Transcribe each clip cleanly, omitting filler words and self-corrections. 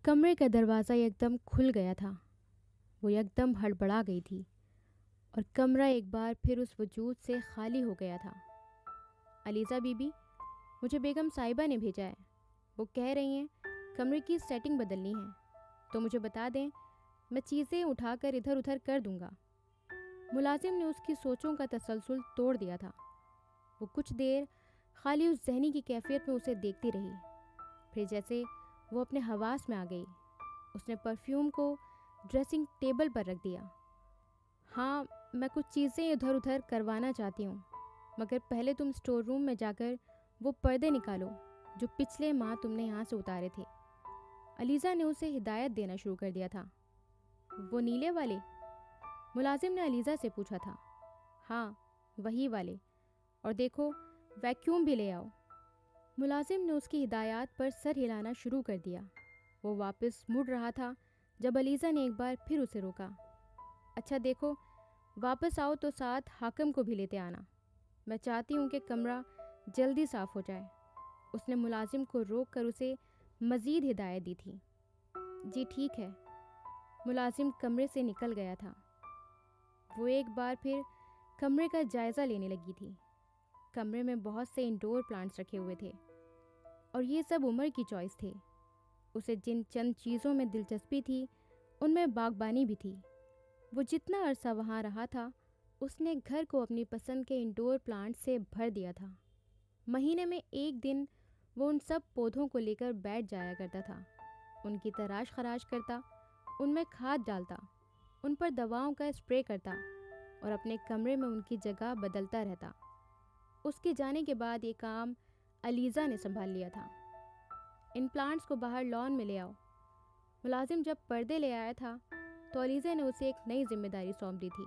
کمرے کا دروازہ یکدم کھل گیا تھا۔ وہ یکدم ہڑبڑا گئی تھی اور کمرہ ایک بار پھر اس وجود سے خالی ہو گیا تھا۔ علیزہ بی بی، مجھے بیگم صاحبہ نے بھیجا ہے۔ وہ کہہ رہی ہیں کمرے کی سیٹنگ بدلنی ہے، تو مجھے بتا دیں، میں چیزیں اٹھا کر ادھر ادھر کر دوں گا۔ ملازم نے اس کی سوچوں کا تسلسل توڑ دیا تھا۔ وہ کچھ دیر خالی اس ذہنی کی کیفیت میں اسے دیکھتی رہی، پھر جیسے وہ اپنے حواس میں آ گئی، اس نے پرفیوم کو ڈریسنگ ٹیبل پر رکھ دیا۔ ہاں، میں کچھ چیزیں ادھر ادھر کروانا چاہتی ہوں، مگر پہلے تم اسٹور روم میں جا کر وہ پردے نکالو جو پچھلے ماہ تم نے یہاں سے اتارے تھے۔ علیزہ نے اسے ہدایت دینا شروع کر دیا تھا۔ وہ نیلے والے؟ ملازم نے علیزہ سے پوچھا تھا۔ ہاں، وہی والے، اور دیکھو ویکیوم بھی لے آؤ۔ ملازم نے اس کی ہدایات پر سر ہلانا شروع کر دیا۔ وہ واپس مڑ رہا تھا جب علیزہ نے ایک بار پھر اسے روکا۔ اچھا دیکھو، واپس آؤ تو ساتھ حاکم کو بھی لیتے آنا۔ میں چاہتی ہوں کہ کمرہ جلدی صاف ہو جائے۔ اس نے ملازم کو روک کر اسے مزید ہدایت دی تھی۔ جی ٹھیک ہے۔ ملازم کمرے سے نکل گیا تھا۔ وہ ایک بار پھر کمرے کا جائزہ لینے لگی تھی۔ کمرے میں بہت سے انڈور پلانٹس رکھے ہوئے تھے، اور یہ سب عمر کی چوائس تھے۔ اسے جن چند چیزوں میں دلچسپی تھی ان میں باغبانی بھی تھی۔ وہ جتنا عرصہ وہاں رہا تھا، اس نے گھر کو اپنی پسند کے انڈور پلانٹ سے بھر دیا تھا۔ مہینے میں ایک دن وہ ان سب پودوں کو لے کر بیٹھ جایا کرتا تھا، ان کی تراش خراش کرتا، ان میں کھاد ڈالتا، ان پر دواؤں کا اسپرے کرتا اور اپنے کمرے میں ان کی جگہ بدلتا رہتا۔ اس کے جانے کے بعد یہ کام علیزہ نے سنبھال لیا تھا۔ ان پلانٹس کو باہر لان میں لے آؤ۔ ملازم جب پردے لے آیا تھا تو علیزہ نے اسے ایک نئی ذمہ داری سونپ دی تھی۔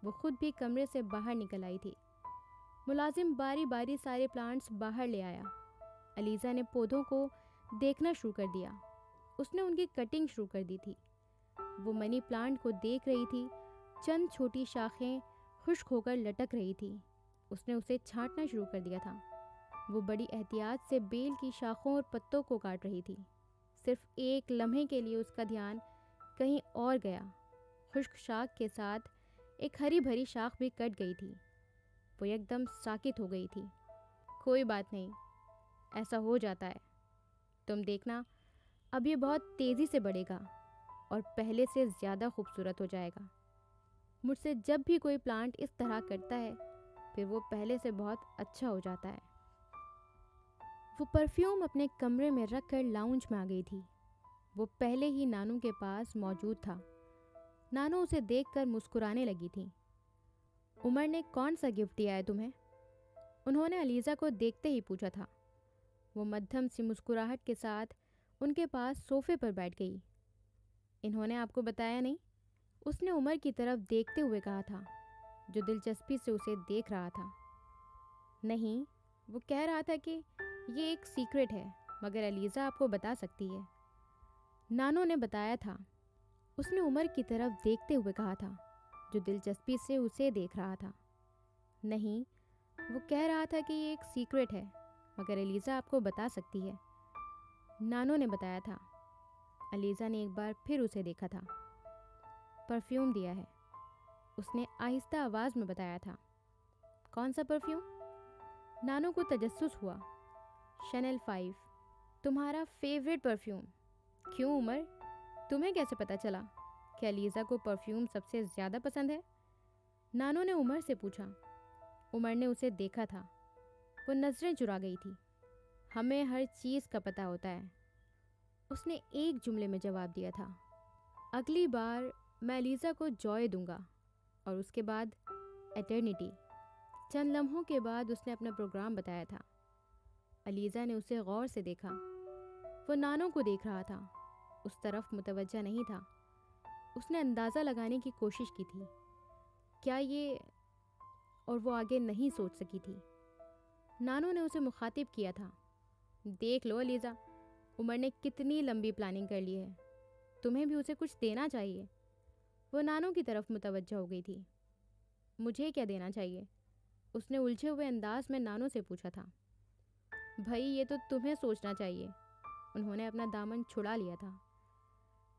وہ خود بھی کمرے سے باہر نکل آئی تھی۔ ملازم باری باری سارے پلانٹس باہر لے آیا۔ علیزہ نے پودوں کو دیکھنا شروع کر دیا۔ اس نے ان کی کٹنگ شروع کر دی تھی۔ وہ منی پلانٹ کو دیکھ رہی تھی، چند چھوٹی شاخیں خشک ہو کر لٹک رہی تھی۔ اس نے اسے چھانٹنا شروع کر دیا تھا۔ وہ بڑی احتیاط سے بیل کی شاخوں اور پتوں کو کاٹ رہی تھی۔ صرف ایک لمحے کے لیے اس کا دھیان کہیں اور گیا۔ خشک شاخ کے ساتھ ایک ہری بھری شاخ بھی کٹ گئی تھی۔ وہ یکدم ساکت ہو گئی تھی۔ کوئی بات نہیں، ایسا ہو جاتا ہے۔ تم دیکھنا، اب یہ بہت تیزی سے بڑھے گا اور پہلے سے زیادہ خوبصورت ہو جائے گا۔ مجھ سے جب بھی کوئی پلانٹ اس طرح کرتا ہے، پھر وہ پہلے سے بہت اچھا ہو جاتا ہے۔ وہ پرفیوم اپنے کمرے میں رکھ کر لاؤنج میں آ گئی تھی۔ وہ پہلے ہی نانو کے پاس موجود تھا۔ نانو اسے دیکھ کر مسکرانے لگی تھی۔ عمر نے کون سا گفٹ دیا ہے تمہیں؟ انہوں نے علیزہ کو دیکھتے ہی پوچھا تھا۔ وہ مدھم سی مسکراہٹ کے ساتھ ان کے پاس صوفے پر بیٹھ گئی۔ انہوں نے آپ کو بتایا نہیں؟ اس نے عمر کی طرف دیکھتے ہوئے کہا تھا، جو دلچسپی سے اسے دیکھ رہا تھا۔ نہیں، وہ کہہ رہا تھا کہ یہ ایک سیکرٹ ہے، مگر علیزہ آپ کو بتا سکتی ہے۔ نانو نے بتایا تھا۔ اس نے عمر کی طرف دیکھتے ہوئے کہا تھا، جو دلچسپی سے اسے دیکھ رہا تھا۔ نہیں، وہ کہہ رہا تھا کہ یہ ایک سیکرٹ ہے، مگر علیزہ آپ کو بتا سکتی ہے۔ نانو نے بتایا تھا۔ علیزہ نے ایک بار پھر اسے دیکھا تھا۔ پرفیوم دیا ہے، اس نے آہستہ آواز میں بتایا تھا۔ کون سا پرفیوم؟ نانو کو تجسس ہوا۔ شنیل 5، تمہارا فیوریٹ پرفیوم۔ کیوں عمر، تمہیں کیسے پتا چلا کہ علیزہ کو پرفیوم سب سے زیادہ پسند ہے؟ نانو نے عمر سے پوچھا۔ عمر نے اسے دیکھا تھا۔ وہ نظریں چرا گئی تھی۔ ہمیں ہر چیز کا پتہ ہوتا ہے، اس نے ایک جملے میں جواب دیا تھا۔ اگلی بار میں علیزہ کو جوائے دوں گا، اور اس کے بعد ایٹرنیٹی۔ چند لمحوں کے بعد اس نے اپنا پروگرام بتایا تھا۔ علیزہ نے اسے غور سے دیکھا۔ وہ نانو کو دیکھ رہا تھا، اس طرف متوجہ نہیں تھا۔ اس نے اندازہ لگانے کی کوشش کی تھی، کیا یہ، اور وہ آگے نہیں سوچ سکی تھی۔ نانو نے اسے مخاطب کیا تھا۔ دیکھ لو علیزہ، عمر نے کتنی لمبی پلاننگ کر لی ہے، تمہیں بھی اسے کچھ دینا چاہیے۔ وہ نانو کی طرف متوجہ ہو گئی تھی۔ مجھے کیا دینا چاہیے؟ اس نے الجھے ہوئے انداز میں نانو سے پوچھا تھا۔ بھائی، یہ تو تمہیں سوچنا چاہیے۔ انہوں نے اپنا دامن چھڑا لیا تھا۔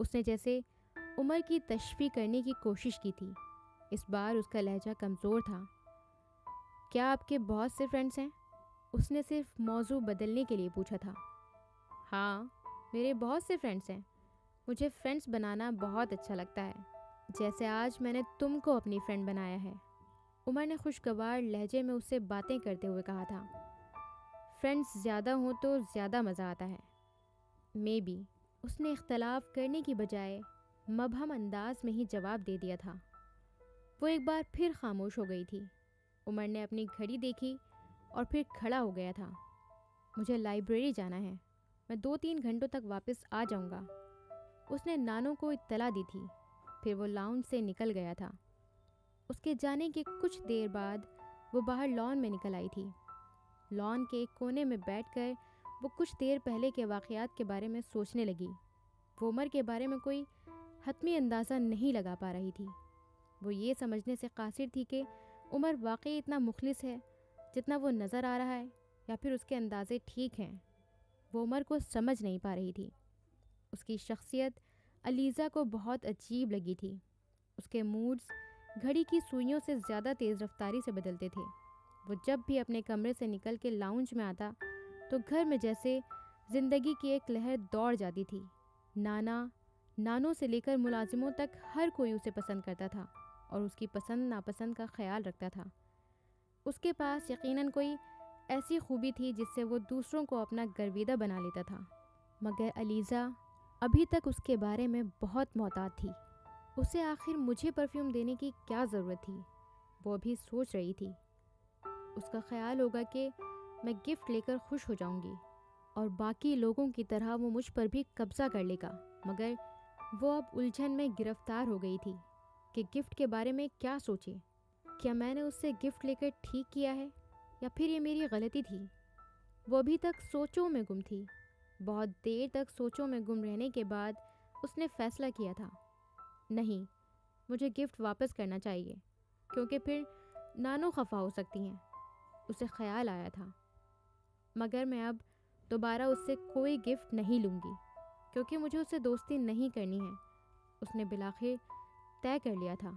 اس نے جیسے عمر کی تشفی کرنے کی کوشش کی تھی۔ اس بار اس کا لہجہ کمزور تھا۔ کیا آپ کے بہت سے فرینڈس ہیں؟ اس نے صرف موضوع بدلنے کے لیے پوچھا تھا۔ ہاں، میرے بہت سے فرینڈس ہیں۔ مجھے فرینڈس بنانا بہت اچھا لگتا ہے، جیسے آج میں نے تم کو اپنی فرینڈ بنایا ہے۔ عمر نے خوشگوار لہجے میں اس سے باتیں کرتے ہوئے کہا تھا۔ فرینڈس زیادہ ہوں تو زیادہ مزہ آتا ہے۔ مے بی، اس نے اختلاف کرنے کی بجائے مبہم انداز میں ہی جواب دے دیا تھا۔ وہ ایک بار پھر خاموش ہو گئی تھی۔ عمر نے اپنی گھڑی دیکھی اور پھر کھڑا ہو گیا تھا۔ مجھے لائبریری جانا ہے، میں 2-3 گھنٹوں تک واپس آ جاؤں گا۔ اس نے نانو کو اطلاع دی تھی۔ پھر وہ لاؤنج سے نکل گیا تھا۔ اس کے جانے کے کچھ دیر بعد وہ باہر لان میں نکل آئی تھی۔ لان کے ایک کونے میں بیٹھ کر وہ کچھ دیر پہلے کے واقعات کے بارے میں سوچنے لگی۔ وہ عمر کے بارے میں کوئی حتمی اندازہ نہیں لگا پا رہی تھی۔ وہ یہ سمجھنے سے قاصر تھی کہ عمر واقعی اتنا مخلص ہے جتنا وہ نظر آ رہا ہے، یا پھر اس کے اندازے ٹھیک ہیں۔ وہ عمر کو سمجھ نہیں پا رہی تھی۔ اس کی شخصیت علیزہ کو بہت عجیب لگی تھی۔ اس کے موڈز گھڑی کی سوئیوں سے زیادہ تیز رفتاری سے بدلتے تھے۔ وہ جب بھی اپنے کمرے سے نکل کے لاؤنج میں آتا تو گھر میں جیسے زندگی کی ایک لہر دوڑ جاتی تھی۔ نانو سے لے کر ملازموں تک ہر کوئی اسے پسند کرتا تھا اور اس کی پسند ناپسند کا خیال رکھتا تھا۔ اس کے پاس یقیناً کوئی ایسی خوبی تھی جس سے وہ دوسروں کو اپنا گرویدہ بنا لیتا تھا، مگر علیزہ ابھی تک اس کے بارے میں بہت محتاط تھی۔ اسے آخر مجھے پرفیوم دینے کی کیا ضرورت تھی؟ وہ ابھی سوچ رہی تھی۔ اس کا خیال ہوگا کہ میں گفٹ لے کر خوش ہو جاؤں گی اور باقی لوگوں کی طرح وہ مجھ پر بھی قبضہ کر لے گا، مگر وہ اب الجھن میں گرفتار ہو گئی تھی کہ گفٹ کے بارے میں کیا سوچے۔ کیا میں نے اس سے گفٹ لے کر ٹھیک کیا ہے یا پھر یہ میری غلطی تھی؟ وہ ابھی تک سوچوں میں گم تھی۔ بہت دیر تک سوچوں میں گم رہنے کے بعد اس نے فیصلہ کیا تھا، نہیں، مجھے گفٹ واپس کرنا چاہیے، کیونکہ پھر نانو خفا ہو سکتی ہیں۔ اسے خیال آیا تھا، مگر میں اب دوبارہ اس سے کوئی گفٹ نہیں لوں گی، کیونکہ مجھے اس سے دوستی نہیں کرنی ہے۔ اس نے بالآخر طے کر لیا تھا۔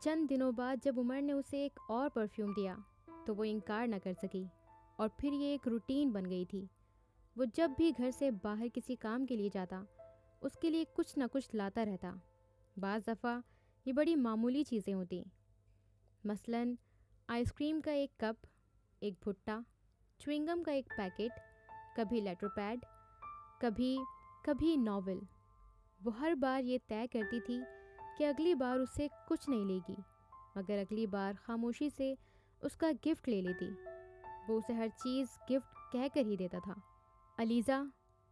چند دنوں بعد جب عمر نے اسے ایک اور پرفیوم دیا تو وہ انکار نہ کر سکی، اور پھر یہ ایک روٹین بن گئی تھی۔ وہ جب بھی گھر سے باہر کسی کام کے لیے جاتا، اس کے لیے کچھ نہ کچھ لاتا رہتا۔ بعض دفعہ یہ بڑی معمولی چیزیں ہوتی، مثلاً آئس کریم کا ایک کپ، ایک بھٹا، چوئنگم کا ایک پیکٹ، کبھی لیٹر پیڈ، کبھی ناول۔ وہ ہر بار یہ طے کرتی تھی کہ اگلی بار اس سے کچھ نہیں لے گی، مگر اگلی بار خاموشی سے اس کا گفٹ لے لیتی۔ وہ اسے ہر چیز گفٹ کہہ کر ہی دیتا تھا۔ علیزہ،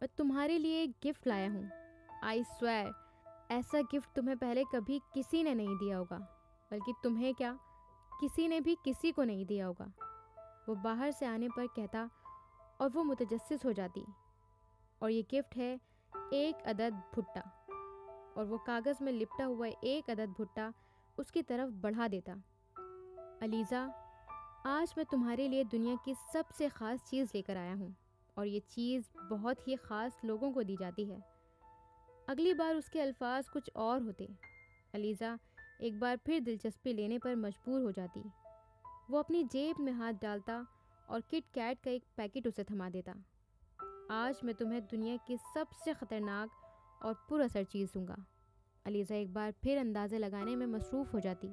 میں تمہارے لیے ایک گفٹ لایا ہوں۔ آئی سویئر، ایسا گفٹ تمہیں پہلے کبھی کسی نے نہیں دیا ہوگا، بلکہ تمہیں کیا، کسی نے بھی کسی کو نہیں دیا ہوگا۔ وہ باہر سے آنے پر کہتا اور وہ متجسس ہو جاتی، اور یہ گفٹ ہے ایک عدد بھٹا، اور وہ کاغذ میں لپٹا ہوا ایک عدد بھٹا اس کی طرف بڑھا دیتا۔ علیزہ، آج میں تمہارے لیے دنیا کی سب سے خاص چیز لے کر آیا ہوں، اور یہ چیز بہت ہی خاص لوگوں کو دی جاتی ہے۔ اگلی بار اس کے الفاظ کچھ اور ہوتے۔ علیزہ ایک بار پھر دلچسپی لینے پر مجبور ہو جاتی۔ وہ اپنی جیب میں ہاتھ ڈالتا اور کٹ کیٹ کا ایک پیکٹ اسے تھما دیتا۔ آج میں تمہیں دنیا کی سب سے خطرناک اور پر اثر چیز دوں گا۔ علیزہ ایک بار پھر اندازے لگانے میں مصروف ہو جاتی۔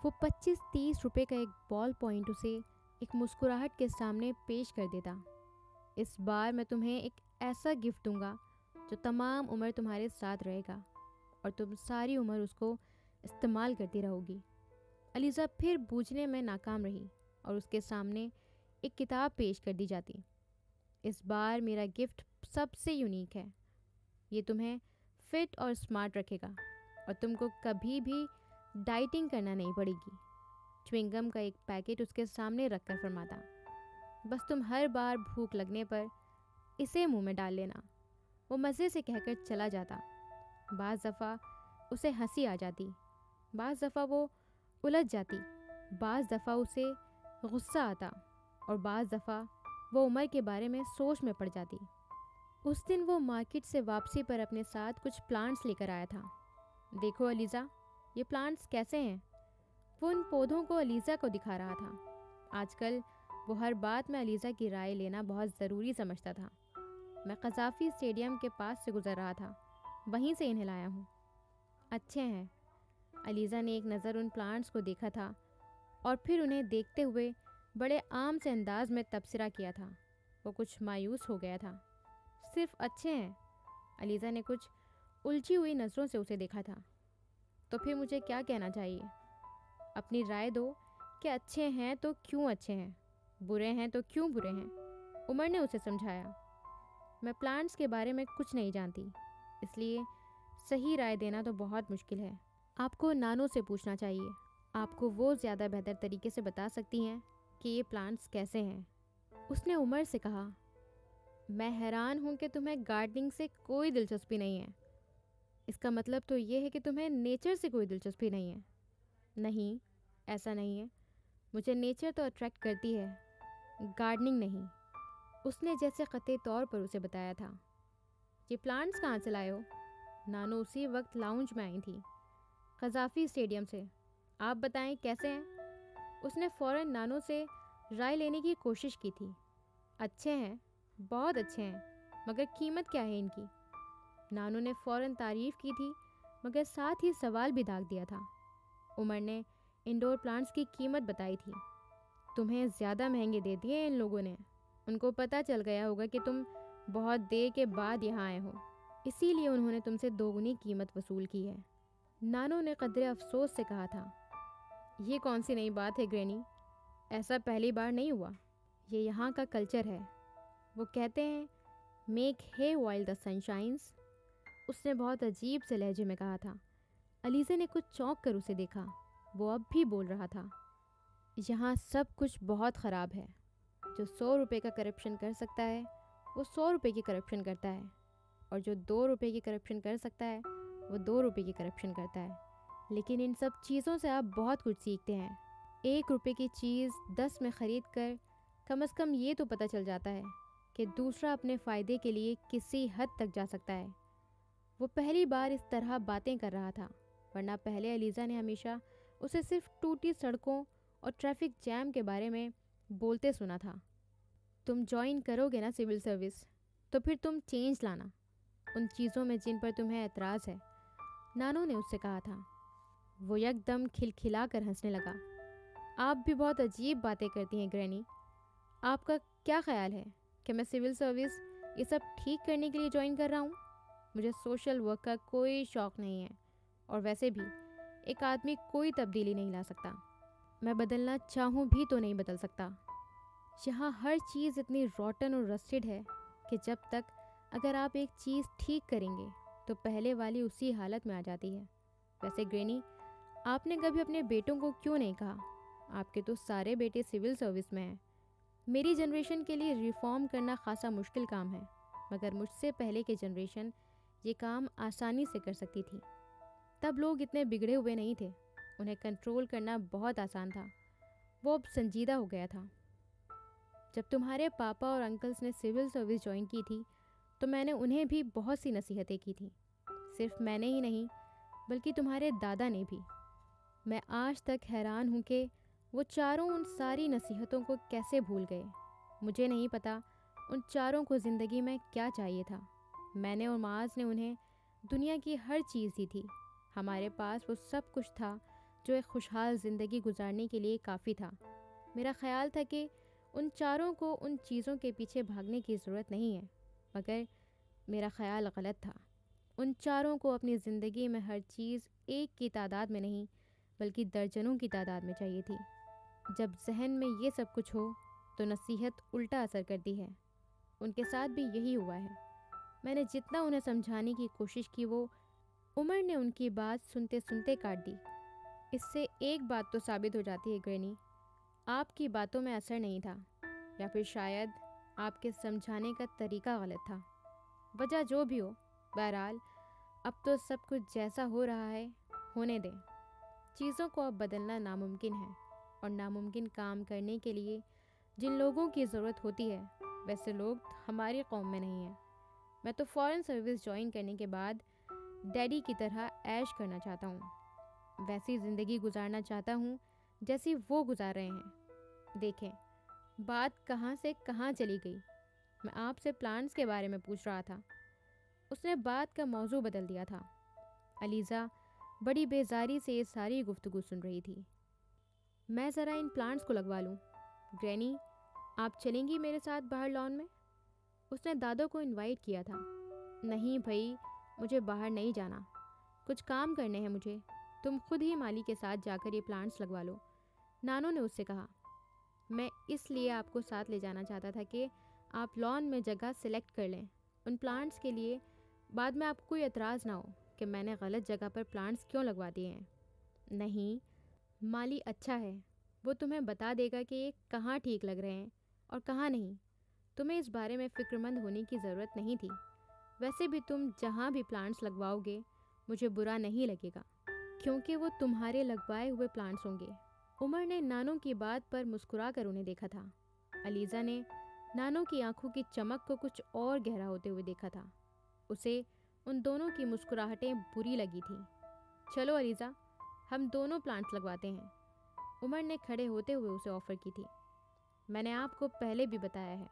وہ 25-30 روپے کا ایک بال پوائنٹ اسے ایک مسکراہٹ کے سامنے پیش کر دیتا۔ اس بار میں تمہیں ایک ایسا گفٹ دوں گا جو تمام عمر تمہارے ساتھ رہے گا، اور تم ساری عمر اس کو استعمال کرتی رہو گی۔ علیزہ پھر بوجھنے میں ناکام رہی اور اس کے سامنے ایک کتاب پیش کر دی جاتی۔ اس بار میرا گفٹ سب سے یونیک ہے۔ یہ تمہیں فٹ اور سمارٹ رکھے گا، اور تم کو کبھی بھی ڈائٹنگ کرنا نہیں پڑے گی۔ چوئنگم کا ایک پیکٹ اس کے سامنے رکھ کر فرماتا، بس تم ہر بار بھوک لگنے پر اسے منہ میں ڈال لینا۔ وہ مزے سے کہہ کر چلا جاتا۔ بعض دفعہ اسے ہنسی آ جاتی، بعض دفعہ وہ الجھ جاتی، بعض دفعہ اسے غصہ آتا، اور بعض دفعہ وہ عمر کے بارے میں سوچ میں پڑ جاتی۔ اس دن وہ مارکیٹ سے واپسی پر اپنے ساتھ کچھ پلانٹس لے کر آیا تھا۔ دیکھو علیزہ، یہ پلانٹس کیسے ہیں؟ وہ ان پودوں کو علیزہ کو دکھا رہا تھا۔ آج کل وہ ہر بات میں علیزہ کی رائے لینا بہت ضروری سمجھتا تھا۔ میں قذافی اسٹیڈیم کے پاس سے گزر رہا تھا، وہیں سے انہیں لایا ہوں۔ اچھے ہیں۔ علیزہ نے ایک نظر ان پلانٹس کو دیکھا تھا اور پھر انہیں دیکھتے ہوئے بڑے عام سے انداز میں تبصرہ کیا تھا۔ وہ کچھ مایوس ہو گیا تھا۔ صرف اچھے ہیں؟ علیزہ نے کچھ الجھی ہوئی نظروں سے اسے دیکھا تھا۔ تو پھر مجھے کیا کہنا چاہیے؟ اپنی رائے دو کہ اچھے ہیں تو کیوں اچھے ہیں، برے ہیں تو کیوں برے ہیں؟ عمر نے اسے سمجھایا۔ میں پلانٹس کے بارے میں کچھ نہیں جانتی، اس لیے صحیح رائے دینا تو بہت مشکل ہے۔ آپ کو نانو سے پوچھنا چاہیے، آپ کو وہ زیادہ بہتر طریقے سے بتا سکتی ہیں کہ یہ پلانٹس کیسے ہیں۔ اس نے عمر سے کہا، میں حیران ہوں کہ تمہیں گارڈننگ سے کوئی دلچسپی نہیں ہے۔ اس کا مطلب تو یہ ہے کہ تمہیں نیچر سے کوئی دلچسپی نہیں ہے۔ نہیں، ایسا نہیں ہے۔ مجھے نیچر تو اٹریکٹ کرتی ہے، گارڈننگ نہیں۔ اس نے جیسے قطعی طور پر اسے بتایا تھا۔ یہ پلانٹس کہاں سے لائے ہو؟ نانو اسی وقت لاؤنج میں آئی تھی، قذافی اسٹیڈیم سے۔ آپ بتائیں کیسے ہیں؟ اس نے فوراً نانو سے رائے لینے کی کوشش کی تھی۔ اچھے ہیں، بہت اچھے ہیں، مگر قیمت کیا ہے ان کی؟ نانو نے فوراً تعریف کی تھی، مگر ساتھ ہی سوال بھی داغ دیا تھا۔ عمر نے انڈور پلانٹس کی قیمت بتائی تھی۔ تمہیں زیادہ مہنگے دے دیے ان لوگوں نے۔ ان کو پتہ چل گیا ہوگا کہ تم بہت دیر کے بعد یہاں آئے ہو، اسی لیے انہوں نے تم سے دوگنی قیمت وصول کی ہے۔ نانو نے قدرے افسوس سے کہا تھا، یہ کون سی نئی بات ہے گرینی؟ ایسا پہلی بار نہیں ہوا، یہ یہاں کا کلچر ہے۔ وہ کہتے ہیں میک ہے وائل دا سن شائنز۔ اس نے بہت عجیب سے لہجے میں کہا تھا۔ علیزہ نے کچھ چونک کر اسے دیکھا۔ وہ اب بھی بول رہا تھا، یہاں سب کچھ بہت خراب ہے۔ جو 100 روپے کا کرپشن کر سکتا ہے وہ 100 روپے کی کرپشن کرتا ہے، اور جو 2 روپے کی کرپشن کر سکتا ہے وہ 2 روپے کی کرپشن کرتا ہے۔ لیکن ان سب چیزوں سے آپ بہت کچھ سیکھتے ہیں۔ 1 روپے کی چیز 10 میں خرید کر کم از کم یہ تو پتہ چل جاتا ہے کہ دوسرا اپنے فائدے کے لیے کسی حد تک جا سکتا ہے۔ وہ پہلی بار اس طرح باتیں کر رہا تھا، ورنہ پہلے علیزہ نے ہمیشہ اسے صرف ٹوٹی سڑکوں اور ٹریفک جام کے بارے میں بولتے سنا تھا۔ تم جوائن کرو گے نا سول سروس، تو پھر تم چینج لانا ان چیزوں میں جن پر تمہیں اعتراض ہے، نانو نے اس سے کہا تھا۔ وہ یک دم کھلکھلا کر ہنسنے لگا۔ آپ بھی بہت عجیب باتیں کرتی ہیں گرینی۔ آپ کا کیا خیال ہے کہ میں سول سروس یہ سب ٹھیک کرنے کے لیے جوائن کر رہا ہوں؟ مجھے سوشل ورک کا کوئی شوق نہیں ہے، اور ویسے بھی ایک آدمی کوئی تبدیلی نہیں لا سکتا۔ میں بدلنا چاہوں بھی تو نہیں بدل سکتا۔ یہاں ہر چیز اتنی روٹن اور رسٹڈ ہے کہ جب تک اگر آپ ایک چیز ٹھیک کریں گے تو پہلے والی اسی حالت میں آ جاتی ہے۔ ویسے گرینی، آپ نے کبھی اپنے بیٹوں کو کیوں نہیں کہا؟ آپ کے تو سارے بیٹے سول سروس میں ہیں۔ میری جنریشن کے لیے ریفارم کرنا خاصا مشکل کام ہے، مگر مجھ سے پہلے کی جنریشن یہ کام آسانی سے کر سکتی تھی۔ تب لوگ اتنے بگڑے ہوئے نہیں تھے، انہیں کنٹرول کرنا بہت آسان تھا۔ وہ اب سنجیدہ ہو گیا تھا۔ جب تمہارے پاپا اور انکلز نے سول سروس جوائن کی تھی تو میں نے انہیں بھی بہت سی نصیحتیں کی تھیں۔ صرف میں نے ہی نہیں بلکہ تمہارے دادا نے بھی۔ میں آج تک حیران ہوں کہ وہ چاروں ان ساری نصیحتوں کو کیسے بھول گئے۔ مجھے نہیں پتا ان چاروں کو زندگی میں کیا چاہیے تھا۔ میں نے اور معاذ نے انہیں دنیا کی ہر چیز دی تھی۔ ہمارے پاس وہ سب کچھ تھا جو ایک خوشحال زندگی گزارنے کے لیے کافی تھا۔ میرا خیال تھا کہ ان چاروں کو ان چیزوں کے پیچھے بھاگنے کی ضرورت نہیں ہے، مگر میرا خیال غلط تھا۔ ان چاروں کو اپنی زندگی میں ہر چیز ایک کی تعداد میں نہیں بلکہ درجنوں کی تعداد میں چاہیے تھی۔ جب ذہن میں یہ سب کچھ ہو تو نصیحت الٹا اثر کرتی ہے۔ ان کے ساتھ بھی یہی ہوا ہے۔ میں نے جتنا انہیں سمجھانے کی کوشش کی، وہ عمر نے ان کی بات سنتے سنتے کاٹ دی۔ اس سے ایک بات تو ثابت ہو جاتی ہے گرینی، آپ کی باتوں میں اثر نہیں تھا، یا پھر شاید آپ کے سمجھانے کا طریقہ غلط تھا۔ وجہ جو بھی ہو، بہرحال اب تو سب کچھ جیسا ہو رہا ہے ہونے دیں۔ چیزوں کو اب بدلنا ناممکن ہے، اور ناممکن کام کرنے کے لیے جن لوگوں کی ضرورت ہوتی ہے ویسے لوگ ہماری قوم میں نہیں ہیں۔ میں تو فوراً سروس جوائن کرنے کے بعد ڈیڈی کی طرح عیش کرنا چاہتا ہوں، ویسی زندگی گزارنا چاہتا ہوں جیسی وہ گزار رہے ہیں۔ دیکھیں بات کہاں سے کہاں چلی گئی، میں آپ سے پلانٹس کے بارے میں پوچھ رہا تھا۔ اس نے بات کا موضوع بدل دیا تھا۔ علیزہ بڑی بیزاری سے یہ ساری گفتگو سن رہی تھی۔ میں ذرا ان پلانٹس کو لگوا لوں۔ گرینی آپ چلیں گی میرے ساتھ باہر لان میں؟ اس نے دادو کو انوائٹ کیا تھا۔ نہیں بھائی، مجھے باہر نہیں جانا، کچھ کام کرنے ہیں مجھے، تم خود ہی مالی کے ساتھ جا کر یہ پلانٹس لگوا لو، نانو نے اس سے کہا۔ میں اس لیے آپ کو ساتھ لے جانا چاہتا تھا کہ آپ لان میں جگہ سلیکٹ کر لیں ان پلانٹس کے لیے، بعد میں آپ کو کوئی اعتراض نہ ہو کہ میں نے غلط جگہ پر پلانٹس کیوں لگوا دیے ہیں۔ نہیں، مالی اچھا ہے، وہ تمہیں بتا دے گا کہ یہ کہاں ٹھیک لگ رہے ہیں اور کہاں نہیں۔ تمہیں اس بارے میں فکر مند ہونے کی ضرورت نہیں تھی۔ ویسے بھی تم جہاں بھی پلانٹس لگواؤ گے مجھے برا نہیں لگے گا، کیونکہ وہ تمہارے لگوائے ہوئے پلانٹس ہوں گے۔ عمر نے نانو کی بات پر مسکرا کر انہیں دیکھا تھا۔ علیزہ نے نانو کی آنکھوں کی چمک کو کچھ اور گہرا ہوتے ہوئے دیکھا تھا۔ اسے ان دونوں کی مسکراہٹیں بری لگی تھیں۔ چلو علیزہ، ہم دونوں پلانٹس لگواتے ہیں، عمر نے کھڑے ہوتے ہوئے اسے آفر کی تھی۔ میں نے آپ کو پہلے بھی بتایا ہے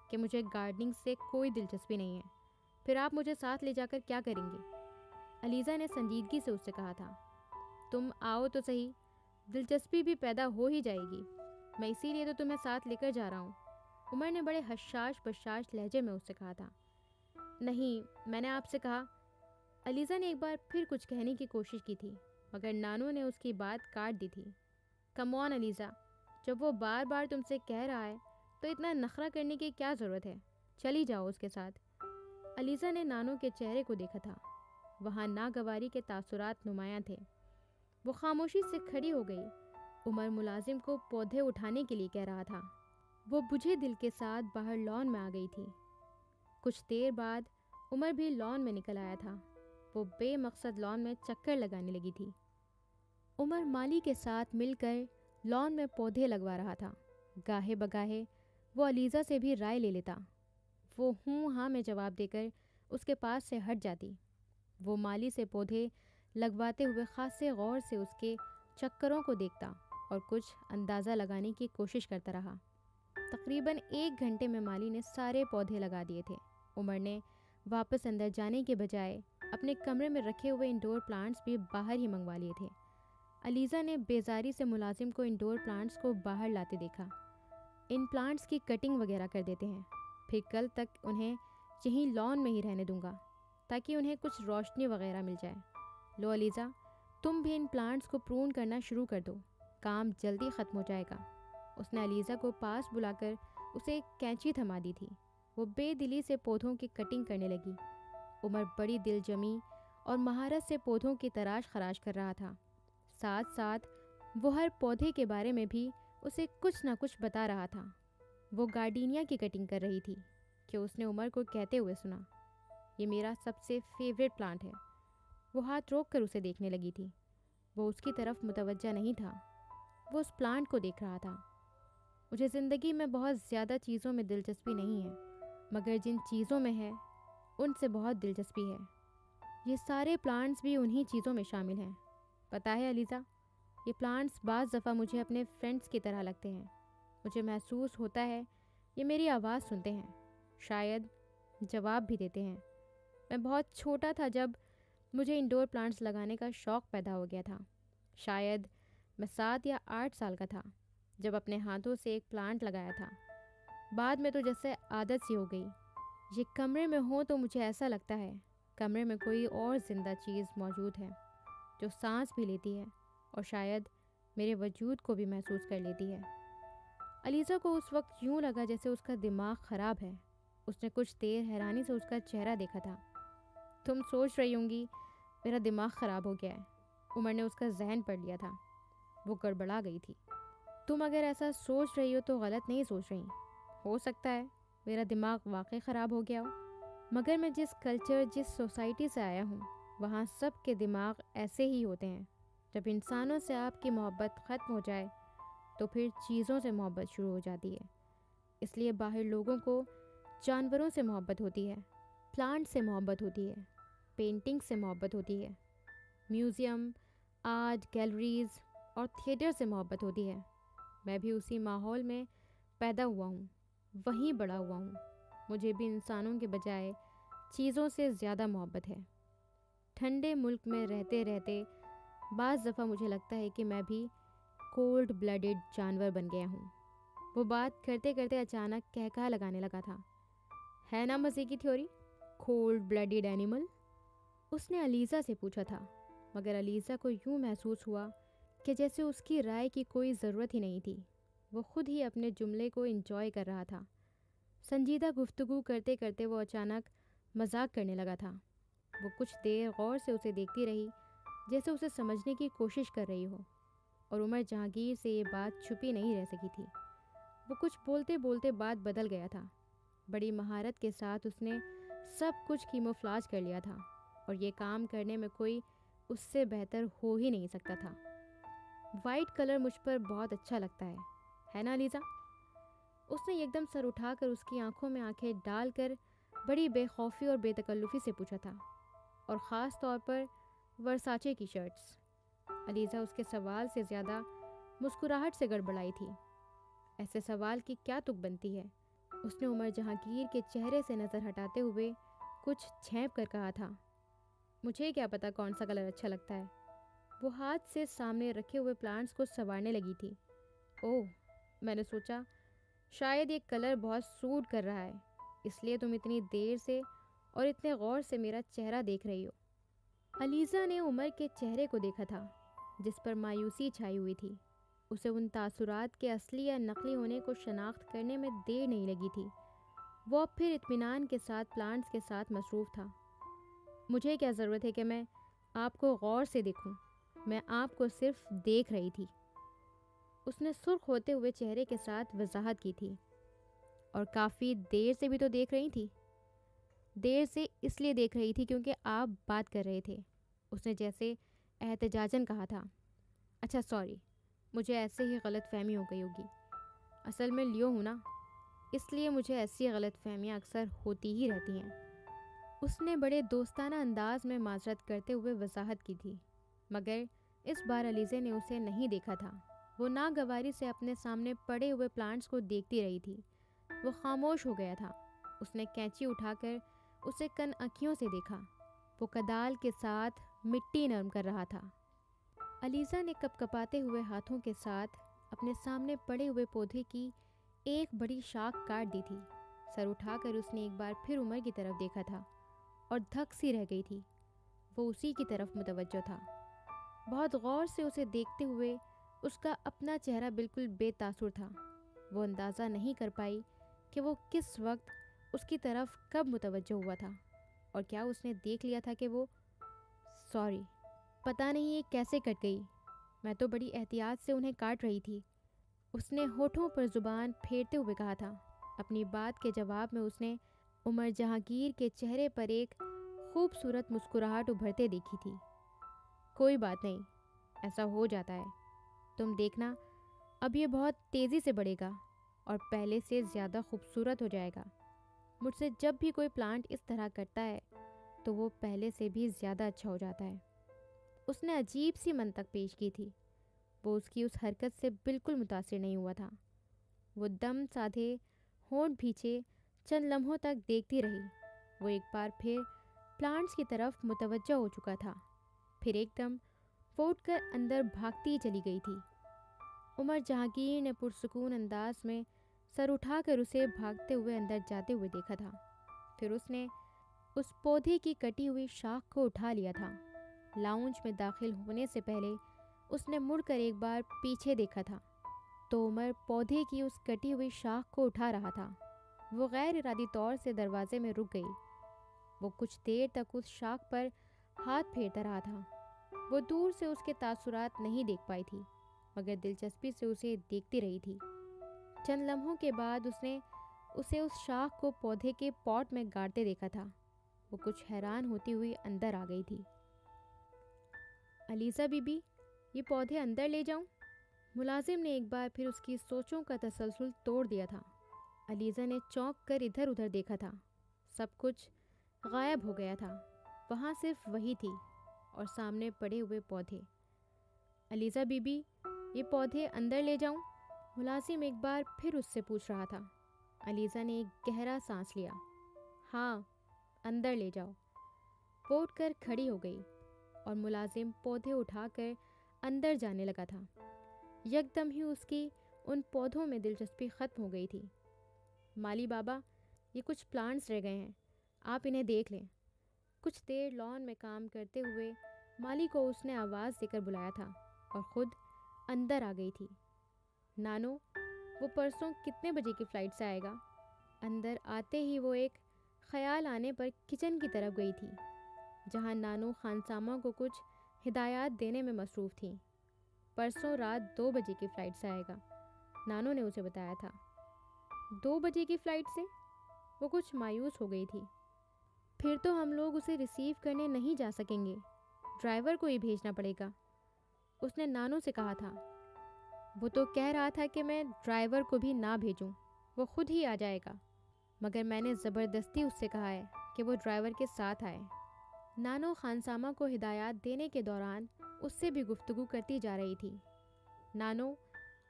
کہ مجھے گارڈننگ سے کوئی دلچسپی نہیں ہے، پھر آپ مجھے ساتھ لے جا کر کیا کریں گے؟ علیزہ نے سنجیدگی سے اس سے کہا تھا۔ تم آؤ تو صحیح، دلچسپی بھی پیدا ہو ہی جائے گی، میں اسی لیے تو تمہیں ساتھ لے کر جا رہا ہوں، عمر نے بڑے حشاش بشاش لہجے میں اس سے کہا تھا۔ نہیں، میں نے آپ سے کہا۔ علیزہ نے ایک بار پھر کچھ کہنے کی کوشش کی تھی، مگر نانو نے اس کی بات کاٹ دی تھی۔ کم آن علیزہ، جب وہ بار بار تم سے کہہ رہا ہے تو اتنا نخرہ کرنے کی کیا ضرورت ہے؟ چلی جاؤ اس کے ساتھ۔ علیزہ نے نانو کے چہرے کو دیکھا تھا، وہاں ناگواری کے تاثرات نمایاں تھے۔ وہ خاموشی سے کھڑی ہو گئی۔ عمر ملازم کو پودے اٹھانے کے لیے کہہ رہا تھا۔ وہ بجھے دل کے ساتھ باہر لان میں آ گئی تھی۔ کچھ دیر بعد عمر بھی لان میں نکل آیا تھا۔ وہ بے مقصد لان میں چکر لگانے لگی تھی۔ عمر مالی کے ساتھ مل کر لان میں پودے لگوا رہا تھا۔ گاہے بگاہے وہ علیزہ سے بھی رائے لے لیتا۔ وہ ہوں ہاں میں جواب دے کر اس کے پاس سے ہٹ جاتی۔ وہ مالی سے پودے لگواتے ہوئے خاصے غور سے اس کے چکروں کو دیکھتا اور کچھ اندازہ لگانے کی کوشش کرتا رہا۔ تقریباً 1 گھنٹے میں مالی نے سارے پودے لگا دیے تھے۔ عمر نے واپس اندر جانے کے بجائے اپنے کمرے میں رکھے ہوئے انڈور پلانٹس بھی باہر ہی منگوا لیے تھے۔ علیزہ نے بیزاری سے ملازم کو انڈور پلانٹس کو باہر لاتے دیکھا۔ ان پلانٹس کی کٹنگ وغیرہ کر دیتے ہیں، پھر کل تک انہیں یہیں لان میں ہی رہنے دوں گا تاکہ انہیں کچھ روشنی وغیرہ مل جائے۔ لو علیزہ، تم بھی ان پلانٹس کو پرون کرنا شروع کر دو، کام جلدی ختم ہو جائے گا۔ اس نے علیزہ کو پاس بلا کر اسے ایک کینچی تھما دی تھی۔ وہ بے دلی سے پودوں کی کٹنگ کرنے لگی۔ عمر بڑی دل جمی اور مہارت سے پودوں کی تراش خراش کر رہا تھا۔ ساتھ ساتھ وہ ہر پودے کے بارے میں بھی اسے کچھ نہ کچھ بتا رہا تھا۔ وہ گارڈینیا کی کٹنگ کر رہی تھی کہ اس نے عمر کو کہتے ہوئے سنا، یہ میرا سب سے فیوریٹ پلانٹ ہے۔ وہ ہاتھ روک کر اسے دیکھنے لگی تھی۔ وہ اس کی طرف متوجہ نہیں تھا، وہ اس پلانٹ کو دیکھ رہا تھا۔ مجھے زندگی میں بہت زیادہ چیزوں میں دلچسپی نہیں ہے، مگر جن چیزوں میں ہے ان سے بہت دلچسپی ہے۔ یہ سارے پلانٹس بھی انہی چیزوں میں شامل ہیں۔ پتہ ہے علیزہ، یہ پلانٹس بعض دفعہ مجھے اپنے فرینڈس کی طرح لگتے ہیں۔ مجھے محسوس ہوتا ہے یہ میری آواز سنتے ہیں، شاید جواب بھی دیتے ہیں۔ میں بہت چھوٹا تھا جب مجھے انڈور پلانٹس لگانے کا شوق پیدا ہو گیا تھا۔ شاید میں 7 یا 8 سال کا تھا جب اپنے ہاتھوں سے ایک پلانٹ لگایا تھا۔ بعد میں تو جیسے عادت سی ہو گئی۔ یہ کمرے میں ہوں تو مجھے ایسا لگتا ہے کمرے میں کوئی اور زندہ چیز موجود ہے جو سانس بھی لیتی ہے اور شاید میرے وجود کو بھی محسوس کر لیتی ہے۔ علیزہ کو اس وقت یوں لگا جیسے اس کا دماغ خراب ہے۔ اس نے کچھ دیر حیرانی سے اس کا چہرہ دیکھا تھا۔ تم سوچ رہی ہوں گی میرا دماغ خراب ہو گیا ہے، عمر نے اس کا ذہن پڑھ لیا تھا۔ وہ گڑبڑا گئی تھی۔ تم اگر ایسا سوچ رہی ہو تو غلط نہیں سوچ رہی، ہو سکتا ہے میرا دماغ واقعی خراب ہو گیا ہو، مگر میں جس کلچر جس سوسائٹی سے آیا ہوں وہاں سب کے دماغ ایسے ہی ہوتے ہیں۔ جب انسانوں سے آپ کی محبت ختم ہو جائے تو پھر چیزوں سے محبت شروع ہو جاتی ہے۔ اس لیے باہر لوگوں کو جانوروں سے محبت ہوتی ہے، پلانٹ سے محبت ہوتی ہے، پینٹنگ سے محبت ہوتی ہے، میوزیم، آرٹ گیلریز اور تھیٹر سے محبت ہوتی ہے۔ میں بھی اسی ماحول میں پیدا ہوا ہوں، وہیں بڑا ہوا ہوں۔ مجھے بھی انسانوں کے بجائے چیزوں سے زیادہ محبت ہے۔ ٹھنڈے ملک میں رہتے رہتے بعض دفعہ مجھے لگتا ہے کہ میں بھی کولڈ بلڈڈ جانور بن گیا ہوں۔ وہ بات کرتے کرتے اچانک کہکہا لگانے لگا تھا۔ ہے نا مزے کی تھیوری؟ Cold blooded animal? اس نے علیزہ سے پوچھا تھا، مگر علیزہ کو یوں محسوس ہوا کہ جیسے اس کی رائے کی کوئی ضرورت ہی نہیں تھی۔ وہ خود ہی اپنے جملے کو انجوائے کر رہا تھا۔ سنجیدہ گفتگو کرتے کرتے وہ اچانک مذاق کرنے لگا تھا۔ وہ کچھ دیر غور سے اسے دیکھتی رہی، جیسے اسے سمجھنے کی کوشش کر رہی ہو، اور عمر جہانگیر سے یہ بات چھپی نہیں رہ سکی تھی۔ وہ کچھ بولتے بولتے بات بدل گیا تھا۔ بڑی مہارت کے ساتھ اس نے سب کچھ کیموفلاج کر لیا تھا، اور یہ کام کرنے میں کوئی اس سے بہتر ہو ہی نہیں سکتا تھا۔ وائٹ کلر مجھ پر بہت اچھا لگتا ہے نا علیزہ؟ اس نے ایک دم سر اٹھا کر اس کی آنکھوں میں آنکھیں ڈال کر بڑی بے خوفی اور بے تکلفی سے پوچھا تھا، اور خاص طور پر ورساچے کی شرٹس۔ علیزہ اس کے سوال سے زیادہ مسکراہٹ سے گڑبڑائی تھی۔ ایسے سوال کی کیا تک بنتی ہے؟ اس نے عمر جہانگیر کے چہرے سے نظر ہٹاتے ہوئے کچھ جھینپ کر کہا تھا۔ مجھے کیا پتا کون سا کلر اچھا لگتا ہے؟ وہ ہاتھ سے سامنے رکھے ہوئے پلانٹس کو سنوارنے لگی تھی۔ اوہ، میں نے سوچا شاید یہ کلر بہت سوٹ کر رہا ہے، اس لیے تم اتنی دیر سے اور اتنے غور سے میرا چہرہ دیکھ رہی ہو۔ علیزہ نے عمر کے چہرے کو دیکھا تھا، جس پر مایوسی چھائی ہوئی تھی۔ اسے ان تاثرات کے اصلی یا نقلی ہونے کو شناخت کرنے میں دیر نہیں لگی تھی۔ وہ اب پھر اطمینان کے ساتھ پلانٹس کے ساتھ مصروف تھا۔ مجھے کیا ضرورت ہے کہ میں آپ کو غور سے دیکھوں؟ میں آپ کو صرف دیکھ رہی تھی۔ اس نے سرخ ہوتے ہوئے چہرے کے ساتھ وضاحت کی تھی۔ اور کافی دیر سے بھی تو دیکھ رہی تھی؟ دیر سے اس لیے دیکھ رہی تھی کیونکہ آپ بات کر رہے تھے، اس نے جیسے احتجاجاً کہا تھا۔ اچھا سوری، مجھے ایسے ہی غلط فہمی ہو گئی ہوگی۔ اصل میں لیو ہوں نا، اس لیے مجھے ایسی غلط فہمیاں اکثر ہوتی ہی رہتی ہیں۔ اس نے بڑے دوستانہ انداز میں معذرت کرتے ہوئے وضاحت کی تھی، مگر اس بار علیزہ نے اسے نہیں دیکھا تھا۔ وہ ناگواری سے اپنے سامنے پڑے ہوئے پلانٹس کو دیکھتی رہی تھی۔ وہ خاموش ہو گیا تھا۔ اس نے کینچی اٹھا کر اسے کن انکھیوں سے دیکھا۔ وہ کدال کے ساتھ مٹی نرم کر رہا تھا۔ علیزہ نے کپ کپاتے ہوئے ہاتھوں کے ساتھ اپنے سامنے پڑے ہوئے پودے کی ایک بڑی شاخ کاٹ دی تھی۔ سر اٹھا کر اس نے ایک بار پھر عمر کی طرف دیکھا تھا، اور دھک سی رہ گئی تھی۔ وہ اسی کی طرف متوجہ تھا۔ بہت غور سے اسے دیکھتے ہوئے اس کا اپنا چہرہ بالکل بے تاثر تھا۔ وہ اندازہ نہیں کر پائی کہ وہ کس وقت اس کی طرف کب متوجہ ہوا تھا، اور کیا اس نے دیکھ لیا تھا کہ وہ سوری، پتہ نہیں یہ کیسے کٹ گئی، میں تو بڑی احتیاط سے انہیں کاٹ رہی تھی۔ اس نے ہونٹوں پر زبان پھیرتے ہوئے کہا تھا۔ اپنی بات کے جواب میں اس نے عمر جہانگیر کے چہرے پر ایک خوبصورت مسکراہٹ ابھرتے دیکھی تھی۔ کوئی بات نہیں، ایسا ہو جاتا ہے۔ تم دیکھنا، اب یہ بہت تیزی سے بڑھے گا اور پہلے سے زیادہ خوبصورت ہو جائے گا۔ مجھ سے جب بھی کوئی پلانٹ اس طرح کرتا ہے تو وہ پہلے سے بھی زیادہ اچھا ہو جاتا ہے۔ اس نے عجیب سی منطق پیش کی تھی۔ وہ اس کی اس حرکت سے بالکل متاثر نہیں ہوا تھا۔ وہ دم سادھے ہونٹ بھینچے چند لمحوں تک دیکھتی رہی۔ وہ ایک بار پھر پلانٹس کی طرف متوجہ ہو چکا تھا، پھر ایک دم وہ اٹھ کر اندر بھاگتی چلی گئی تھی۔ عمر جہانگیر نے پرسکون انداز میں سر اٹھا کر اسے بھاگتے ہوئے اندر جاتے ہوئے دیکھا تھا۔ پھر اس نے اس پودے کی کٹی ہوئی شاخ کو اٹھا لیا تھا۔ لاؤنج میں داخل ہونے سے پہلے اس نے مڑ کر ایک بار پیچھے دیکھا تھا تو عمر پودے کی اس کٹی ہوئی شاخ کو اٹھا رہا تھا۔ وہ غیر ارادی طور سے دروازے میں رک گئی۔ وہ کچھ دیر تک اس شاخ پر ہاتھ پھیرتا رہا تھا۔ وہ دور سے اس کے تاثرات نہیں دیکھ پائی تھی، مگر دلچسپی سے اسے دیکھتی رہی تھی۔ چند لمحوں کے بعد اس نے اسے اس شاخ کو پودے کے پاٹ میں گاڑتے دیکھا تھا۔ وہ کچھ حیران ہوتی ہوئی اندر آ گئی تھی۔ علیزہ بی بی، یہ پودے اندر لے جاؤں؟ ملازم نے ایک بار پھر اس کی سوچوں کا تسلسل توڑ دیا تھا۔ علیزہ نے چونک کر ادھر ادھر دیکھا تھا۔ سب کچھ غائب ہو گیا تھا۔ وہاں صرف وہی تھی اور سامنے پڑے ہوئے پودے۔ علیزہ بی بی، یہ پودے اندر لے جاؤں؟ ملازم ایک بار پھر اس سے پوچھ رہا تھا۔ علیزہ نے ایک گہرا سانس لیا۔ ہاں، اندر لے جاؤ۔ وہ اٹھ کر کھڑی ہو گئی اور ملازم پودے اٹھا کر اندر جانے لگا تھا۔ یکدم ہی اس کی ان پودوں میں دلچسپی ختم ہو گئی تھی۔ مالی بابا، یہ کچھ پلانٹس رہ گئے ہیں، آپ انہیں دیکھ لیں۔ کچھ دیر لان میں کام کرتے ہوئے مالی کو اس نے آواز دے کر بلایا تھا اور خود اندر آ گئی تھی۔ نانو، وہ پرسوں کتنے بجے کی فلائٹ سے آئے گا؟ اندر آتے ہی وہ ایک خیال آنے پر کچن کی طرف گئی تھی، جہاں نانو خانسامہ کو کچھ ہدایات دینے میں مصروف تھیں۔ پرسوں رات 2 بجے کی فلائٹ سے آئے گا، نانو نے اسے بتایا تھا۔ 2 بجے کی فلائٹ سے؟ وہ کچھ مایوس ہو گئی تھی۔ پھر تو ہم لوگ اسے ریسیو کرنے نہیں جا سکیں گے، ڈرائیور کو ہی بھیجنا پڑے گا، اس نے نانو سے کہا تھا۔ وہ تو کہہ رہا تھا کہ میں ڈرائیور کو بھی نہ بھیجوں، وہ خود ہی آ جائے گا، مگر میں نے زبردستی اس سے کہا ہے کہ وہ ڈرائیور کے ساتھ آئے۔ نانو خانسامہ کو ہدایات دینے کے دوران اس سے بھی گفتگو کرتی جا رہی تھی۔ نانو،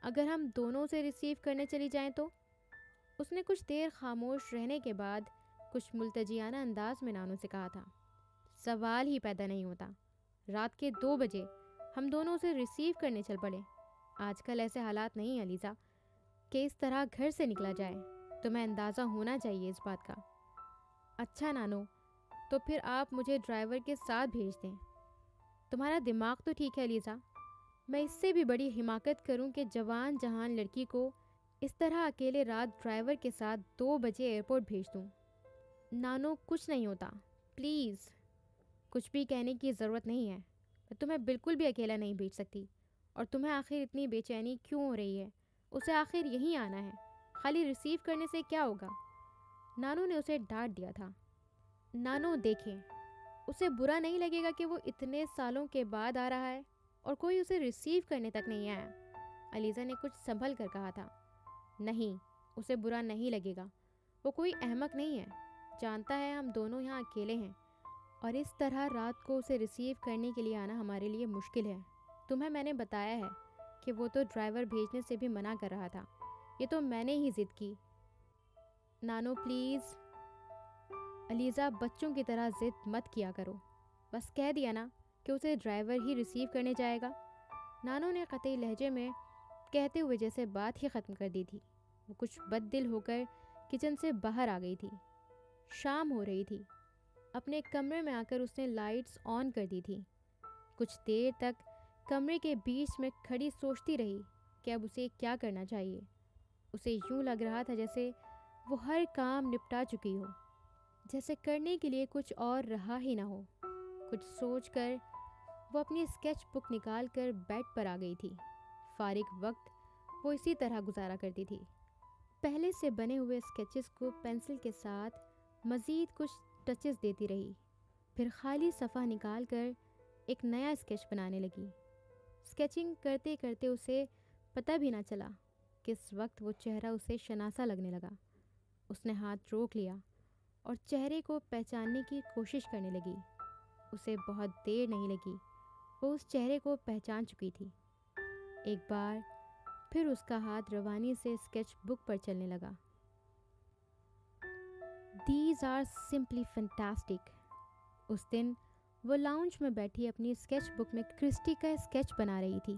اگر ہم دونوں سے ریسیو کرنے چلی جائیں تو؟ اس نے کچھ دیر خاموش رہنے کے بعد کچھ ملتجیانہ انداز میں نانو سے کہا تھا۔ سوال ہی پیدا نہیں ہوتا، رات کے 2 بجے ہم دونوں اسے ریسیو کرنے چل پڑے۔ آج کل ایسے حالات نہیں علیزہ کہ اس طرح گھر سے نکلا جائے، تمہیں اندازہ ہونا چاہیے اس بات کا۔ اچھا نانو، تو پھر آپ مجھے ڈرائیور کے ساتھ بھیج دیں۔ تمہارا دماغ تو ٹھیک ہے علیزہ، میں اس سے بھی بڑی حماقت کروں کہ جوان جہان لڑکی کو اس طرح اکیلے رات ڈرائیور کے ساتھ 2 بجے ایئرپورٹ بھیج دوں۔ نانو، کچھ نہیں ہوتا، پلیز۔ کچھ بھی کہنے کی ضرورت نہیں ہے، میں تمہیں بالکل بھی اکیلا نہیں بھیج سکتی، اور تمہیں آخر اتنی بے چینی کیوں ہو رہی ہے؟ اسے آخر یہیں آنا ہے، خالی ریسیو کرنے سے کیا ہوگا؟ نانو نے اسے ڈانٹ دیا تھا۔ نانو دیکھیں، اسے برا نہیں لگے گا کہ وہ اتنے سالوں کے بعد آ رہا ہے اور کوئی اسے ریسیو کرنے تک نہیں آیا۔ علیزہ نے کچھ سنبھل کر کہا تھا۔ نہیں، اسے برا نہیں لگے گا، وہ کوئی احمق نہیں ہے، جانتا ہے ہم دونوں یہاں اکیلے ہیں، اور اس طرح رات کو اسے ریسیو کرنے کے لیے آنا ہمارے لیے مشکل ہے۔ تمہیں میں نے بتایا ہے کہ وہ تو ڈرائیور بھیجنے سے بھی منع کر رہا تھا، یہ تو میں نے ہی ضد کی۔ نانو پلیز، علیزہ بچوں کی طرح ضد مت کیا کرو، بس کہہ دیا نا کہ اسے ڈرائیور ہی ریسیو کرنے جائے گا۔ نانو نے قطعی لہجے میں کہتے ہوئے جیسے بات ہی ختم کر دی تھی۔ وہ کچھ بد دل ہو کر کچن سے باہر آ گئی تھی۔ شام ہو رہی تھی۔ اپنے کمرے میں آ کر اس نے لائٹس آن کر دی تھی۔ کچھ دیر تک کمرے کے بیچ میں کھڑی سوچتی رہی کہ اب اسے کیا کرنا چاہیے۔ اسے یوں لگ رہا تھا جیسے وہ ہر کام نپٹا چکی ہو، جیسے کرنے کے لیے کچھ اور رہا ہی نہ ہو۔ کچھ سوچ کر وہ اپنی اسکیچ بک نکال کر بیڈ پر آ گئی تھی۔ فارغ وقت وہ اسی طرح گزارا کرتی تھی، پہلے سے بنے ہوئے اسکیچز کو پینسل کے ساتھ مزید کچھ ٹچز دیتی رہی، پھر خالی صفحہ نکال کر ایک نیا اسکیچ بنانے لگی۔ اسکیچنگ کرتے کرتے اسے پتہ بھی نہ چلا کس وقت وہ چہرہ اسے شناسا لگنے لگا۔ اس نے ہاتھ روک لیا اور چہرے کو پہچاننے کی کوشش کرنے لگی۔ اسے بہت دیر نہیں لگی، وہ اس چہرے کو پہچان چکی تھی۔ ایک بار پھر اس کا ہاتھ روانی سے اسکیچ بک پر چلنے لگا۔ These are simply fantastic۔ اس دن وہ لاؤنج میں بیٹھی اپنی اسکیچ بک میں کرسٹی کا اسکیچ بنا رہی تھی۔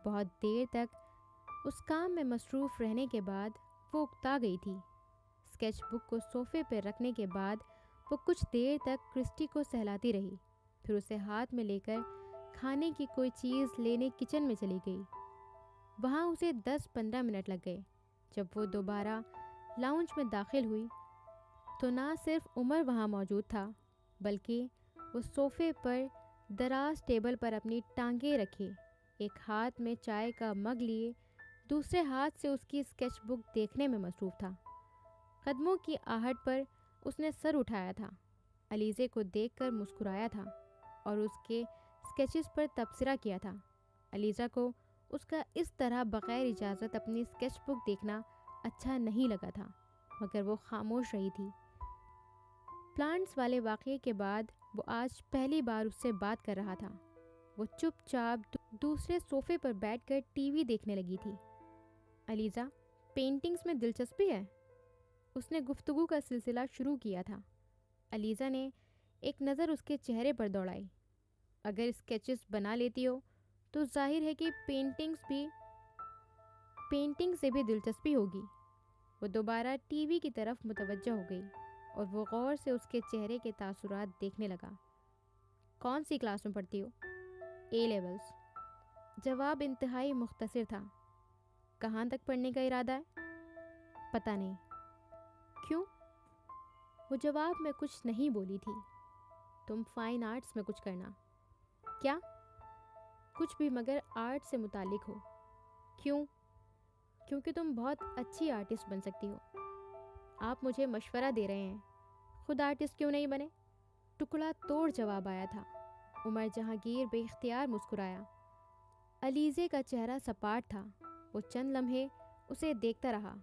بہت دیر تک اس کام میں مصروف رہنے کے بعد وہ اکتا گئی تھی۔ اسکیچ بک کو صوفے پہ رکھنے کے بعد وہ کچھ دیر تک کرسٹی کو سہلاتی رہی، پھر اسے ہاتھ میں لے کر کھانے کی کوئی چیز لینے کچن میں چلی گئی۔ وہاں اسے 10-15 منٹ لگ گئے۔ جب وہ دوبارہ لاؤنج میں داخل ہوئی تو نہ صرف عمر وہاں موجود تھا، بلکہ وہ صوفے پر دراز ٹیبل پر اپنی ٹانگیں رکھے، ایک ہاتھ میں چائے کا مگ لیے، دوسرے ہاتھ سے اس کی اسکیچ بک دیکھنے میں مصروف تھا۔ قدموں کی آہٹ پر اس نے سر اٹھایا تھا، علیزے کو دیکھ کر مسکرایا تھا اور اس کے اسکیچز پر تبصرہ کیا تھا۔ علیزہ کو اس کا اس طرح بغیر اجازت اپنی اسکیچ بک دیکھنا اچھا نہیں لگا تھا، مگر وہ خاموش رہی تھی۔ پلانٹس والے واقعے کے بعد وہ آج پہلی بار اس سے بات کر رہا تھا۔ وہ چپ چاپ دوسرے صوفے پر بیٹھ کر ٹی وی دیکھنے لگی تھی۔ علیزہ، پینٹنگز میں دلچسپی ہے؟ اس نے گفتگو کا سلسلہ شروع کیا تھا۔ علیزہ نے ایک نظر اس کے چہرے پر دوڑائی۔ اگر اسکیچز بنا لیتی ہو تو ظاہر ہے کہ پینٹنگ سے بھی دلچسپی ہوگی۔ وہ دوبارہ ٹی وی کی طرف متوجہ ہو گئی اور وہ غور سے اس کے چہرے کے تاثرات دیکھنے لگا۔ کون سی کلاس میں پڑھتی ہو؟ A levels. جواب انتہائی مختصر تھا۔ کہاں تک پڑھنے کا ارادہ ہے؟ پتہ نہیں۔ کیوں؟ وہ جواب میں کچھ نہیں بولی تھی۔ تم فائن آرٹس میں کچھ کرنا۔ کیا؟ کچھ بھی مگر آرٹ سے متعلق ہو۔ کیوں؟ کیونکہ تم بہت اچھی آرٹسٹ بن سکتی ہو۔ آپ مجھے مشورہ دے رہے ہیں؟ خود آرٹسٹ کیوں نہیں بنے؟ ٹکڑا توڑ جواب آیا تھا۔ عمر جہانگیر بے اختیار مسکرایا۔ علیزے کا چہرہ سپاٹ تھا۔ وہ چند لمحے اسے دیکھتا رہا۔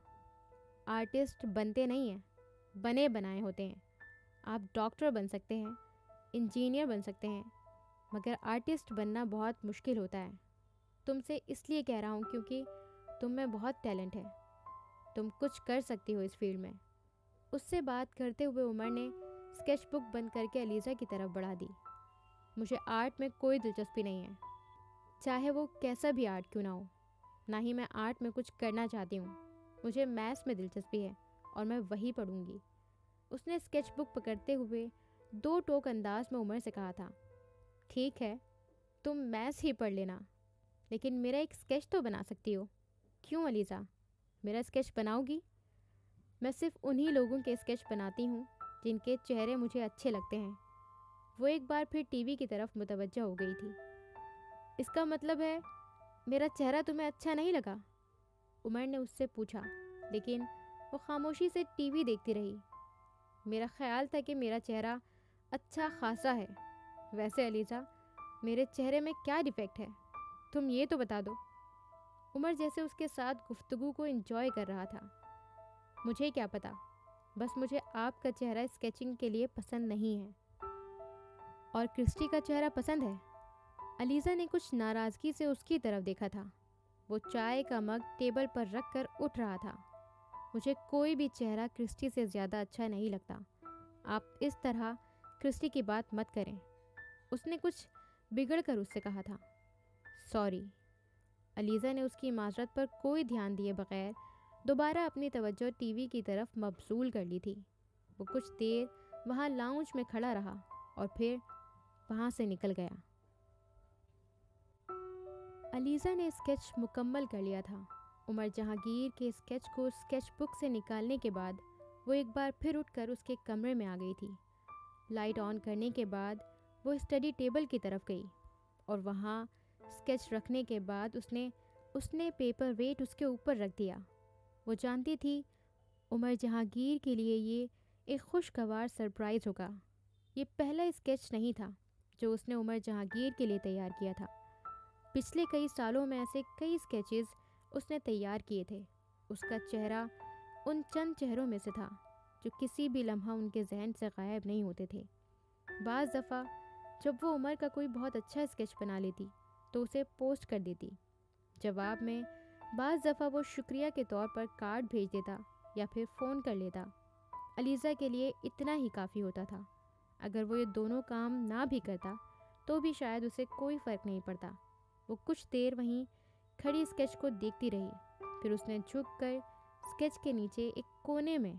آرٹسٹ بنتے نہیں ہیں، بنے بنائے ہوتے ہیں۔ آپ ڈاکٹر بن سکتے ہیں، انجینئر بن سکتے ہیں، مگر آرٹسٹ بننا بہت مشکل ہوتا ہے۔ تم سے اس لیے کہہ رہا ہوں کیونکہ تم میں بہت ٹیلنٹ ہے۔ تم کچھ کر سکتی ہو اس فیلڈ میں۔ اس سے بات کرتے ہوئے عمر نے اسکیچ بک بند کر کے علیزہ کی طرف بڑھا دی۔ مجھے آرٹ میں کوئی دلچسپی نہیں ہے، چاہے وہ کیسا بھی آرٹ کیوں نہ ہو۔ نہ ہی میں آرٹ میں کچھ کرنا چاہتی ہوں۔ مجھے میتھس میں دلچسپی ہے اور میں وہی پڑھوں گی۔ اس نے اسکیچ بک پکڑتے ہوئے دو ٹوک انداز میں عمر سے کہا تھا۔ ٹھیک ہے، تم میتھس ہی پڑھ لینا، لیکن میرا ایک اسکیچ تو بنا سکتی ہو۔ کیوں علیزہ؟ میرا اسکیچ بناؤ گی؟ میں صرف انہی لوگوں کے اسکیچ بناتی ہوں جن کے چہرے مجھے اچھے لگتے ہیں۔ وہ ایک بار پھر ٹی وی کی طرف متوجہ ہو گئی تھی۔ اس کا مطلب ہے میرا چہرہ تمہیں اچھا نہیں لگا؟ عمر نے اس سے پوچھا، لیکن وہ خاموشی سے ٹی وی دیکھتی رہی۔ میرا خیال تھا کہ میرا چہرہ اچھا خاصا ہے۔ ویسے علیزہ، میرے چہرے میں کیا ڈیفیکٹ ہے؟ تم یہ تو بتا دو۔ عمر جیسے اس کے ساتھ گفتگو کو انجوائے کر رہا تھا۔ مجھے کیا پتا، بس مجھے آپ کا چہرہ اسکیچنگ کے لیے پسند نہیں ہے۔ اور کرسٹی کا چہرہ پسند ہے؟ علیزہ نے کچھ ناراضگی سے اس کی طرف دیکھا تھا۔ وہ چائے کا مگ ٹیبل پر رکھ کر اٹھ رہا تھا۔ مجھے کوئی بھی چہرہ کرسٹی سے زیادہ اچھا نہیں لگتا۔ آپ اس طرح کرسٹی کی بات مت کریں۔ اس نے کچھ بگڑ کر اس سے کہا تھا۔ سوری۔ علیزہ نے اس کی معذرت پر کوئی دھیان دیے بغیر دوبارہ اپنی توجہ ٹی وی کی طرف مبذول کر لی تھی۔ وہ کچھ دیر وہاں لاؤنج میں کھڑا رہا اور پھر وہاں سے نکل گیا۔ علیزہ نے اسکیچ مکمل کر لیا تھا۔ عمر جہانگیر کے اسکیچ کو اسکیچ بک سے نکالنے کے بعد وہ ایک بار پھر اٹھ کر اس کے کمرے میں آ گئی تھی۔ لائٹ آن کرنے کے بعد وہ اسٹڈی ٹیبل کی طرف گئی اور وہاں اسکیچ رکھنے کے بعد اس نے پیپر ویٹ اس کے اوپر رکھ دیا۔ وہ جانتی تھی عمر جہانگیر کے لیے یہ ایک خوشگوار سرپرائز ہوگا۔ یہ پہلا اسکیچ نہیں تھا جو اس نے عمر جہانگیر کے لیے تیار کیا تھا۔ پچھلے کئی سالوں میں ایسے کئی اسکیچز اس نے تیار کیے تھے۔ اس کا چہرہ ان چند چہروں میں سے تھا جو کسی بھی لمحہ ان کے ذہن سے غائب نہیں ہوتے تھے۔ بعض دفعہ جب وہ عمر کا کوئی بہت اچھا اسکیچ بنا لیتی تو اسے پوسٹ کر دیتی۔ جواب میں بعض دفعہ وہ شکریہ کے طور پر کارڈ بھیج دیتا یا پھر فون کر لیتا۔ علیزہ کے لیے اتنا ہی کافی ہوتا تھا۔ اگر وہ یہ دونوں کام نہ بھی کرتا تو بھی شاید اسے کوئی فرق نہیں پڑتا۔ وہ کچھ دیر وہیں کھڑی اسکیچ کو دیکھتی رہی، پھر اس نے جھک کر اسکیچ کے نیچے ایک کونے میں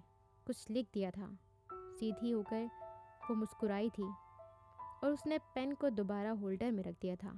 کچھ لکھ دیا تھا۔ سیدھی ہو کر وہ مسکرائی تھی اور اس نے پین کو دوبارہ ہولڈر میں رکھ دیا تھا۔